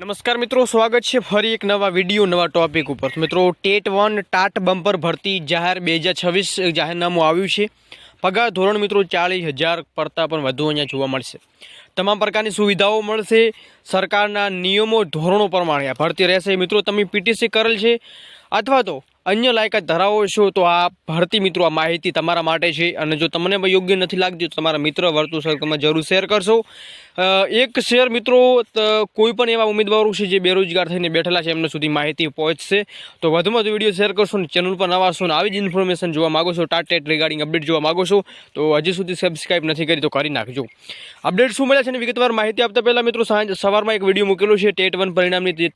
નમસ્કાર મિત્રો, સ્વાગત છે ફરી એક નવા વિડીયો નવા ટોપિક ઉપર। મિત્રો ટેટ 1 ટાટ બમ્પર ભરતી જાહેર 2026 જાહેરનામું આવ્યું છે। પગાર ધોરણ મિત્રો 40,000 કરતાં પણ વધુ અહીંયા જોવા મળશે। તમામ પ્રકારની સુવિધાઓ મળશે। સરકારના નિયમો ધોરણો પ્રમાણે આ ભરતી રહેશે। મિત્રો તમે પીટીસી કરેલ છે અથવા તો અન્ય લાયકાત ધરાવો છો તો આ ભરતી મિત્રો આ માહિતી તમારા માટે છે। અને જો તમને યોગ્ય નથી લાગતી તો તમારા મિત્ર વર્તુળ સર્કલમાં જરૂર શેર કરશો। એક શેર મિત્રો કોઈ પણ એવા ઉમેદવારો છે જે બેરોજગાર થઈને બેઠેલા છે એમના સુધી માહિતી પહોંચશે। તો વધુમાં વધુ વિડીયો શેર કરશો ને ચેનલ પર નવા છો ને આવી જ ઇન્ફોર્મેશન જોવા માગો છો, ટાટ ટેટ રિગાર્ડિંગ અપડેટ જોવા માગો છો તો હજી સુધી સબસ્ક્રાઇબ નથી કરી તો કરી નાખજો। અપડેટ શું મળ્યા છે ને વિગતવાર માહિતી આપતા પહેલાં મિત્રો સવારમાં એક વિડીયો મૂકેલો છે। ટેટ 1 પરિણામની જે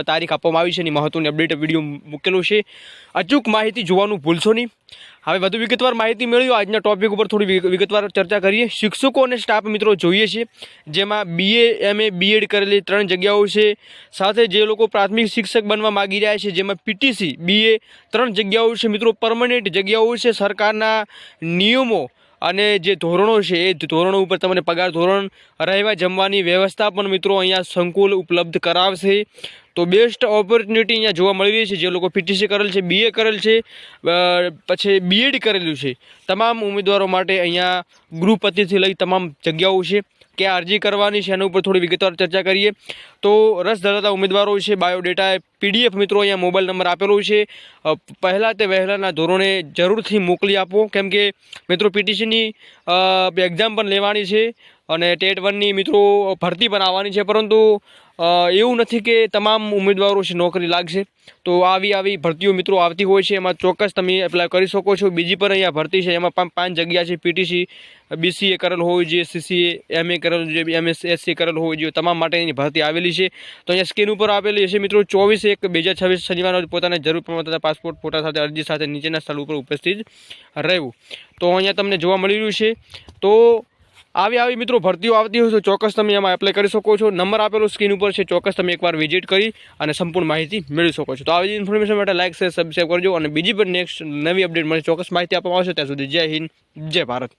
તારીખ આપવામાં આવી છે એની મહત્વની અપડેટ વિડીયો મૂકેલો છે। અચૂક માહિતી જોવાનું ભૂલશો નહીં। હવે વધુ વિગતવાર માહિતી મેળવી આજના ટોપિક ઉપર થોડી વિગતવાર ચર્ચા કરીએ। શિક્ષકો અને સ્ટાફ મિત્રો જોઈએ છે જેમાં BA MA BEd કરેલી 3 જગ્યાઓ છે। સાથે જે લોકો પ્રાથમિક શિક્ષક બનવા માગી રહ્યા છે જેમાં PTC BA 3 જગ્યાઓ છે। મિત્રો પરમનન્ટ જગ્યાઓ છે। સરકારના નિયમો અને જે ધોરણો છે એ ધોરણો ઉપર તમને પગાર ધોરણ, રહેવા જમવાની વ્યવસ્થા પણ મિત્રો અહીંયા સંકુલ ઉપલબ્ધ કરાવશે। તો બેસ્ટ ઓપોર્ચ્યુનિટી અહીંયા જોવા મળી રહી છે। જે લોકો પીટીસી કરેલ છે, BA કરેલ છે, પછી BEd કરેલું છે તમામ ઉમેદવારો માટે અહીંયા ગૃહપતિથી લઈ તમામ જગ્યાઓ છે। ક્યાં અરજી કરવાની છે એના ઉપર થોડી વિગતવાર ચર્ચા કરીએ। તો રસ ધરાવતા ઉમેદવારો છે બાયોડેટા PDF મિત્રો અહીંયા મોબાઈલ નંબર આપેલો છે। પહેલાં તે વહેલાના ધોરણે જરૂરથી મોકલી આપો, કેમ કે મિત્રો પીટીસીની એક્ઝામ પણ લેવાની છે અને ટેટ 1ની મિત્રો ભરતી પણ આવવાની છે। પરંતુ એવું નથી કે તમામ ઉમેદવારો છે નોકરી લાગશે। તો આવી ભરતીઓ મિત્રો આવતી હોય છે, એમાં ચોક્કસ તમે એપ્લાય કરી શકો છો। બીજી પણ અહીંયા ભરતી છે એમાં 5 જગ્યા છે। PTC BCA કરેલ હોવું જોઈએ, CCA MA કરેલ જોઈએ, MSc કરેલ હોવું જોઈએ, તમામ માટેની ભરતી આવેલી છે। તો અહીંયા સ્ક્રીન ઉપર આપેલી છે મિત્રો 24/1/2026 શનિવારના રોજ પોતાના જરૂર પ્રમાણે પાસપોર્ટ ફોટા સાથે અરજી સાથે નીચેના સ્થળ ઉપર ઉપસ્થિત રહેવું। તો અહીંયા તમને જોવા મળી રહ્યું છે। તો આવી મિત્રો ભરતીઓ આવતી હોય તો ચોક્કસ તમે એમાં એપ્લાય કરી શકો છો। નંબર આપેલો સ્ક્રીન ઉપર છે, ચોક્કસ તમે એકવાર વિઝિટ કરી અને સંપૂર્ણ માહિતી મેળવી શકો છો। તો આવી ઇન્ફોર્મેશન માટે લાઇક શેર સબસ્ક્રાઈબ કરજો અને બીજી પણ નેક્સ્ટ નવી અપડેટ મળે ચોક્કસ માહિતી આપવામાં આવશે। ત્યાં સુધી જય હિન્દ, જય ભારત।